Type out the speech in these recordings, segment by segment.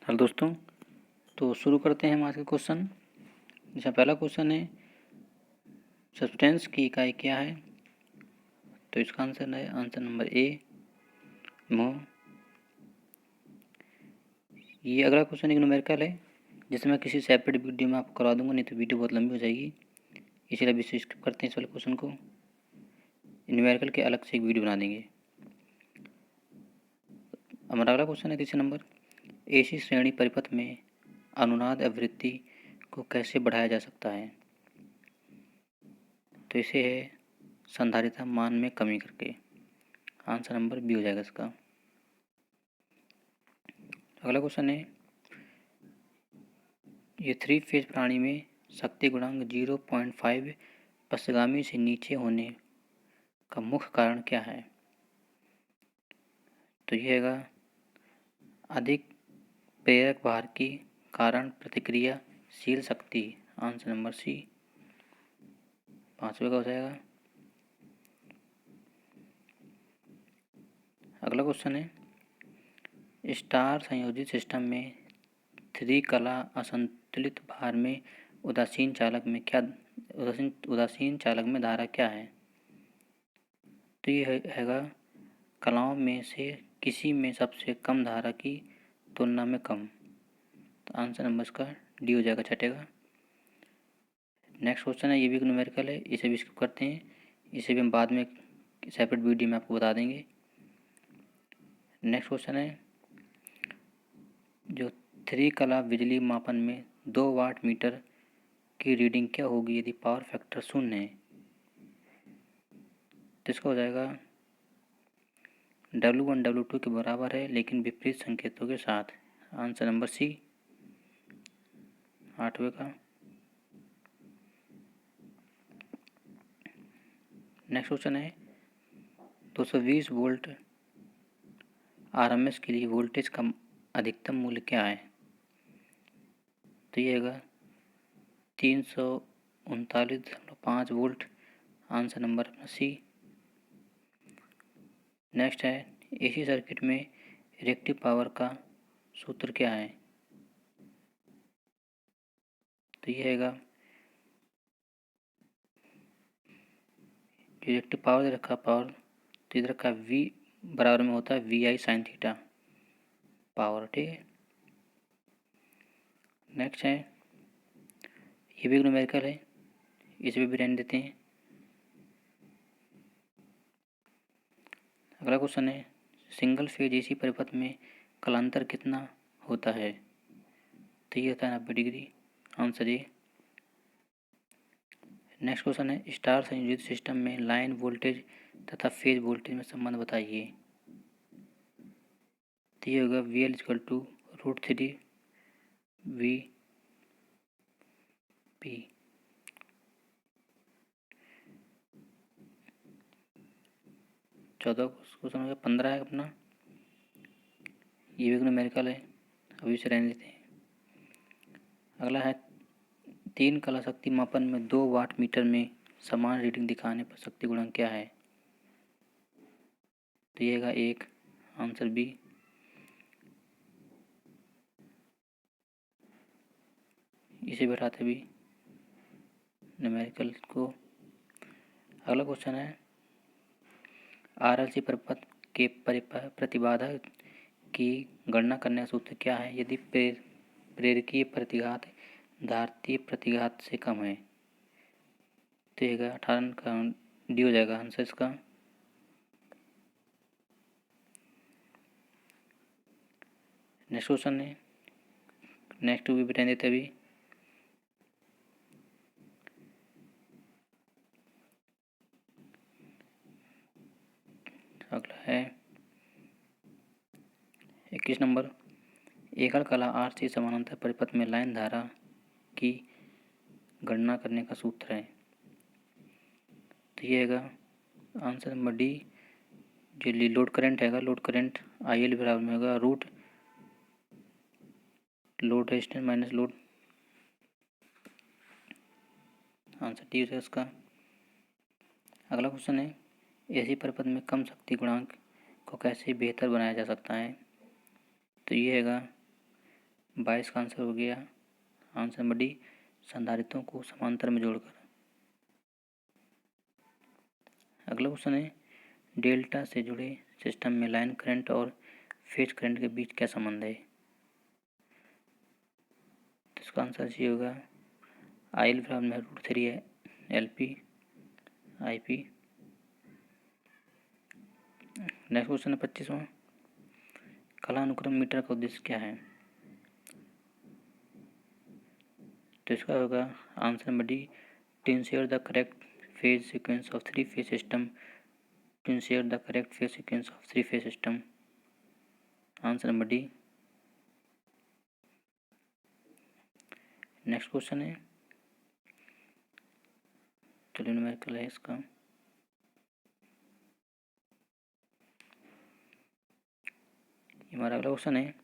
Hello दोस्तों, तो शुरू करते हैं हम आज का क्वेश्चन। जैसा पहला क्वेश्चन है, सब्सटेंस की इकाई क्या है? तो इसका आंसर है आंसर नंबर ए, मोल। ये अगला क्वेश्चन एक न्यूमेरिकल है, जिसे मैं किसी सेपरेट वीडियो में आपको करवा दूंगा, नहीं तो वीडियो बहुत लंबी हो जाएगी, इसलिए अभी स्किप करते हैं इस वाले क्वेश्चन को। न्यूमेरिकल के अलग से एक वीडियो बना देंगे। हमारा अगला क्वेश्चन है तीसरा नंबर, एसी श्रेणी परिपथ में अनुनाद आवृत्ति को कैसे बढ़ाया जा सकता है? तो इसे है संधारिता मान में कमी करके। आंसर नंबर बी हो जाएगा इसका। अगला क्वेश्चन है, ये 3 फेज प्रणाली में शक्ति गुणांक 0.5 पश्चगामी से नीचे होने का मुख्य कारण क्या है? तो यह है अधिक प्रेरक भार के कारण प्रतिक्रियाशील शक्ति। आंसर नंबर सी 5वें का हो जाएगा। अगला क्वेश्चन है, स्टार संयोजित सिस्टम में 3 कला असंतुलित भार में उदासीन चालक में धारा क्या है? तो ये हैगा कलाओं में से किसी में सबसे कम धारा की तुलना में कम। तो आंसर नंबर इसका डी हो जाएगा, छठे का। नेक्स्ट क्वेश्चन है, ये भी न्यूमेरिकल है, इसे भी स्किप करते हैं, इसे भी हम बाद में सेपरेट वीडियो में आपको बता देंगे। नेक्स्ट क्वेश्चन है, जो 3 कला बिजली मापन में 2 वाट मीटर की रीडिंग क्या होगी यदि पावर फैक्टर 0 है? तो इसका हो जाएगा W1 W2 के बराबर है, लेकिन विपरीत संकेतों के साथ। आंसर नंबर सी 8वें का। नेक्स्ट क्वेश्चन है, 220 वोल्ट RMS के लिए वोल्टेज का अधिकतम मूल्य क्या है? तो ये है 339.5 volt. Answer number C. Next है, एसी सर्किट में रिएक्टिव पावर का सूत्र क्या है? तो ये है रिएक्टिव पावर दे रखा पावर, तो इधर रखा V बराबर में होता है VI साइन थीटा पावर। ठीक है। नेक्स्ट है, ये भी न्यूमेरिकल है, इसे भी रहने देते हैं। अगला क्वेश्चन है, सिंगल फेज एसी परिपथ में कलांतर कितना होता है? तो ये होता है 90 degree. Answer A. Next question है, स्टार संयोजित सिस्टम में लाइन वोल्टेज तथा फेज वोल्टेज में संबंध बताइए। तो ये होगा VL इक्वल टू √3 VP। चौदह क्वेश्चन हो गया। 15 है अपना, ये भी न्यूमेरिकल है, अभी से रहने देते हैं। अगला है, 3 कला शक्ति मापन में 2 वाट मीटर में समान रीडिंग दिखाने पर शक्ति गुणांक क्या है? तो ये है 1। Answer B. इसे बैठाते भी न्यूमेरिकल को। अगला क्वेश्चन है, RLC परिपथ के प्रतिबाधा की गणना करने का सूत्र क्या है यदि प्रेरकीय प्रतिघात धारतीय प्रतिघात से कम है? तो ये 18 का डी हो जाएगा आंसर इसका। नेक्स्ट क्वेश्चन है, नेक्स्ट भी बता देते अभी। अगला है 21 नंबर, एकल कला RC समानांतर परिपथ में लाइन धारा की गणना करने का सूत्र है। तो ये है आंसर नंबर डी। जो लोड करंट है, लोड करंट IL बराबर में होगा root load resistance minus load. Answer D है इसका। अगला क्वेश्चन है, एसी परिपथ में कम शक्ति गुणांक को कैसे बेहतर बनाया जा सकता है? तो ये है 22 का आंसर हो गया। आंसर नंबर डी, संधारित्रों को समांतर में जोड़कर। अगला क्वेश्चन है, डेल्टा से जुड़े सिस्टम में लाइन करंट और फेज करंट के बीच क्या संबंध है? तो इसका आंसर ये होगा IL बराबर √3 है LP IP। नेक्स्ट क्वेश्चन है 25वां, कालानुक्रम मीटर का उद्देश्य क्या है? तो इसका होगा answer number D, to ensure the correct phase sequence of three phase system. To ensure the correct phase sequence of three phase system. Answer number D. Next question है, चलिए न्यूमेरिकल है इसका। हमारा अगला क्वेश्चन है,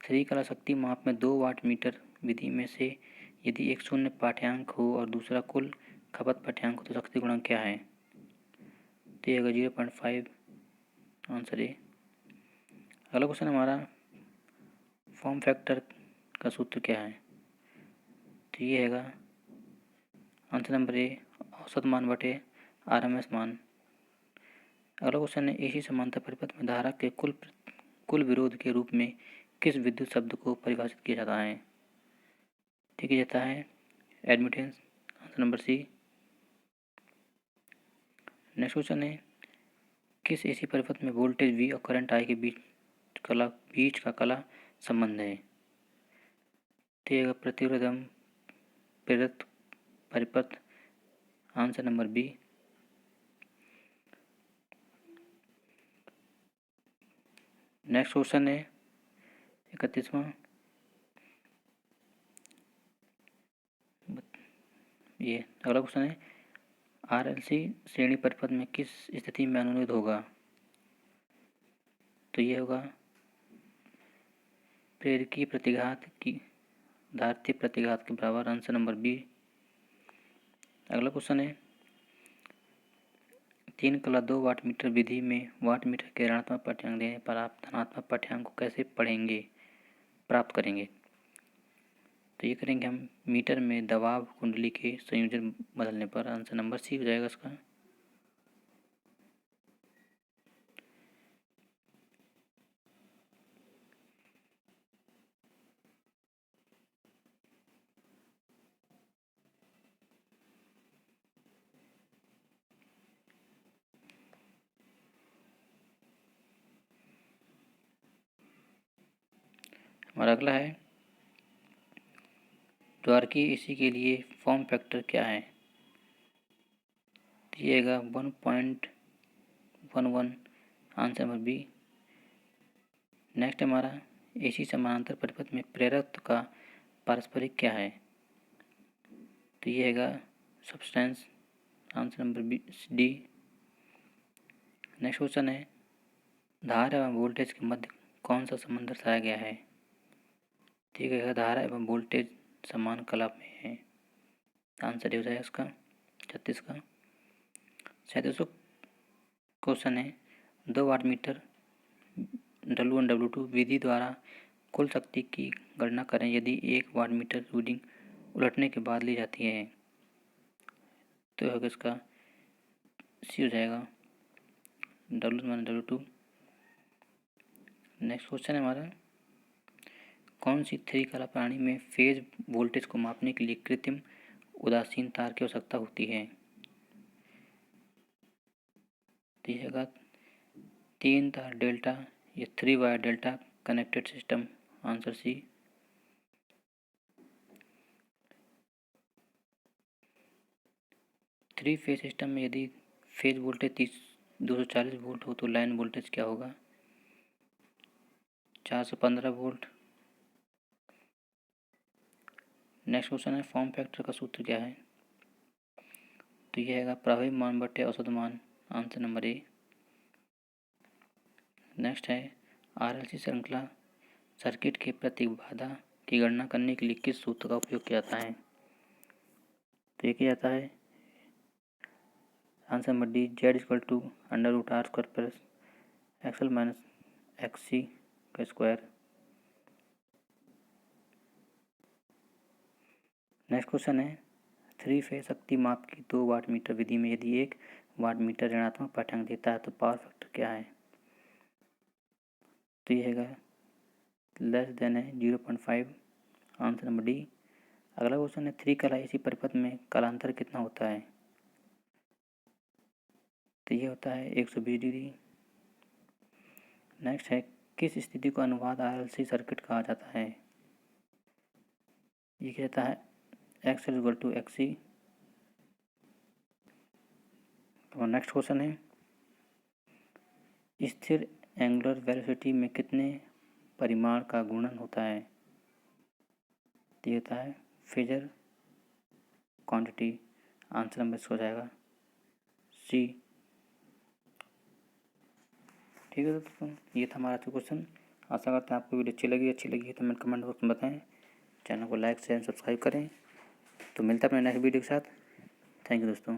थ्री कला शक्ति माप में 2 वाट मीटर विधि में से यदि एक शून्य पाठ्यांक हो और दूसरा कुल खपत पाठ्यांक हो तो शक्ति गुणक क्या है? तो ये 0.5। Answer A. अगला क्वेश्चन हमारा, फॉर्म फैक्टर का सूत्र क्या है? तो ये हैगा आंसर नंबर ए, औसत मान बटे RMS मान। अगला क्वेश्चन है, AC समांतर परिपथ में धारा के कुल विरोध के रूप में किस विद्युत शब्द को परिभाषित किया जाता है? ठीक है, जाता है admittance. Answer number C. Next question है, किस AC परिपथ में वोल्टेज V और करंट I के बीच का कला संबंध है? तो प्रतिरोध एवं प्रेरक परिपथ। Answer number B. Next question है 31वां, ये अगला क्वेश्चन है, RLC श्रेणी परिपथ में किस स्थिति में अनुनाद होगा? तो ये होगा प्रेरकीय प्रतिघात की धारित्य प्रतिघात के बराबर। Answer number B. अगला क्वेश्चन है, 3 कला 2 वाट मीटर विधि में वाट मीटर के ऋणात्मक पाठ्यांक देने पर आप धनात्मक पाठ्यांक को कैसे प्राप्त करेंगे? तो ये करेंगे हम मीटर में दबाव कुंडली के संयोजन बदलने पर। आंसर नंबर सी हो जाएगा इसका। हमारा अगला है, द्वारकीय AC के लिए फॉर्म फैक्टर क्या है? तो ये आएगा 1.11। Answer number B. नेक्स्ट हमारा, AC समानांतर परिपथ में प्रेरकत्व का पारस्परिक क्या है? तो ये हैगा substance. Answer number B D. Next question है, धारा एवं वोल्टेज के मध्य कौन सा संबंध दर्शाया गया है? ठीक है, धारा एवं वोल्टेज समान कला में है। आंसर हो जाएगा इसका 36 का। 37वां क्वेश्चन है, 2 वाट मीटर W1 W2 विधि द्वारा कुल शक्ति की गणना करें यदि 1 वाट मीटर रीडिंग उलटने के बाद ली जाती है। तो होगा इसका सी हो जाएगा W1 W2। नेक्स्ट क्वेश्चन है हमारा, कौन सी थ्री कला प्रणाली में फेज वोल्टेज को मापने के लिए कृत्रिम उदासीन तार की आवश्यकता होती है? तो यह होगा 3 तार डेल्टा या 3 wire delta connected system. Answer C. Three phase system में यदि फेज वोल्टेज 240 वोल्ट हो तो लाइन वोल्टेज क्या होगा? 415 वोल्ट। नेक्स्ट क्वेश्चन है, फॉर्म फैक्टर का सूत्र क्या है? तो यह है प्रभावी मान बटे औसत मान। Answer number A. नेक्स्ट है, RLC श्रृंखला सर्किट के प्रतिबाधा की गणना करने के लिए किस सूत्र का उपयोग किया जाता है? तो ये किया जाता है answer number D, Z √R² plus XL minus XC का स्क्वायर। नेक्स्ट क्वेश्चन है, 3 फेज शक्ति माप की 2 वाट मीटर विधि में यदि 1 वाट मीटर ऋणात्मक पाठ्यांक देता है तो पावर फैक्टर क्या है? तो ये हैगा लेस देन है 0.5, आंसर नंबर डी। अगला क्वेश्चन है, 3 कला इसी परिपथ में कालांतर कितना होता है? तो ये होता है 120 डिग्री। नेक्स्ट है, किस स्थिति को अनुवाद RLC सर्किट कहा जाता है? ये कहता है X=XC। और नेक्स्ट क्वेश्चन है, स्थिर एंगुलर वेलोसिटी में कितने परिमाण का गुणन होता है? तो ये होता है फेजर क्वांटिटी, आंसर नंबर इसका हो जाएगा सी। ठीक है दोस्तों, ये था हमारा आज का क्वेश्चन। आशा करते हैं आपको वीडियो अच्छी लगी है तो मैं कमेंट बॉक्स में बताएं। चैनल को लाइक शेयर सब्सक्राइब करें। तो मिलता है अपने नेक्स्ट वीडियो के साथ। थैंक यू दोस्तों।